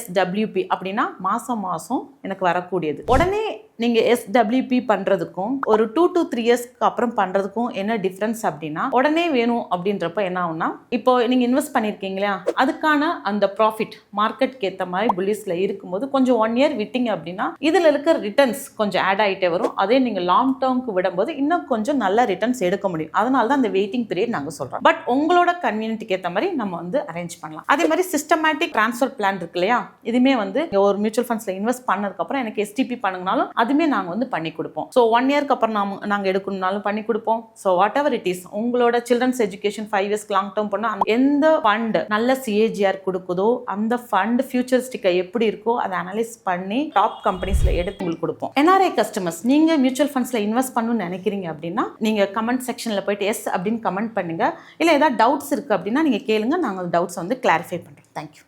SWP அப்படின்னா மாசம் மாசம் எனக்கு வரக்கூடியது. உடனே நீங்க SWP பண்றதுக்கும் ஒரு 2 to 3 இயர்ஸ்க்கு அப்புறம் பண்றதுக்கும் என்ன டிஃபரன்ஸ் அப்படின்னா, உடனே வேணும் அப்படின்றப்ப என்ன ஆகும்னா, இப்போ நீங்க இன்வெஸ்ட் பண்ணிருக்கீங்க இல்லையா, அதுக்கான அந்த ப்ராஃபிட் மார்க்கெட்க்கு ஏற்ற மாதிரி புல்லிஸ்ல இருக்கும்போது கொஞ்சம் 1 இயர் விட்டீங்க அப்படின்னா இதுல இருக்க ரிட்டர்ன்ஸ் கொஞ்சம் ஆட் ஆகிட்டே வரும். அதே நீங்க லாங் டேர்ம்க்கு விடும்போது இன்னும் கொஞ்சம் நல்ல ரிட்டர்ன்ஸ் எடுக்க முடியும். அதனால தான் அந்த வெயிட்டிங் பீரியட் நாங்க சொல்றோம். பட் உங்களோட கன்வீனியன்ட்க்கு ஏற்ற மாதிரி நம்ம வந்து அரேஞ்ச் பண்ணலாம். அதே மாதிரி சிஸ்டமேட்டிக் ட்ரான்ஸ்ஃபர் பிளான் இருக்கு இல்லையா, இதுமே வந்து ஒரு மியூச்சுவல் ஃபண்ட்ஸ்ல இன்வெஸ்ட் பண்ணதுக்கு அப்புறம் எனக்கு STP பண்ணுங்கனாலும் அதுமே நாங்க வந்து பண்ணி கொடுப்போம். ஸோ 1 இயர்க்கு அப்புறம் நாங்க எடுக்கணும்னாலும் பண்ணி கொடுப்போம். So what ever it is, உங்களோட சில்ட்ரன்ஸ் எஜுகேஷன் 5 இயர்ஸ்க்கு லாங் டேர்ம் பண்ணா எந்த ஃபண்ட் நல்ல CAGR கொடுக்குதோ அந்த ஃபண்ட் ஃபியூச்சரிஸ்டிக்கா எப்படி இருக்கோ அதை அனலைஸ் பண்ணி டாப் கம்பெனிஸ்ல எடுத்து உங்களுக்கு கொடுப்போம். NRI கஸ்டமர்ஸ், நீங்க மியூச்சுவல் ஃபண்ட்ஸ்ல இன்வெஸ்ட் பண்ணணும்னு நினைக்கிறீங்க அப்படின்னா நீங்க கமெண்ட் செக்ஷன்ல போயிட்டு எஸ் அப்படின்னு கமெண்ட் பண்ணுங்க. இல்ல ஏதாவது டவுட்ஸ் இருக்கு அப்படின்னா நீங்க கேளுங்க, நாங்க டவுட்ஸ் வந்து கிளாரிஃபை பண்றோம். தேங்க்யூ.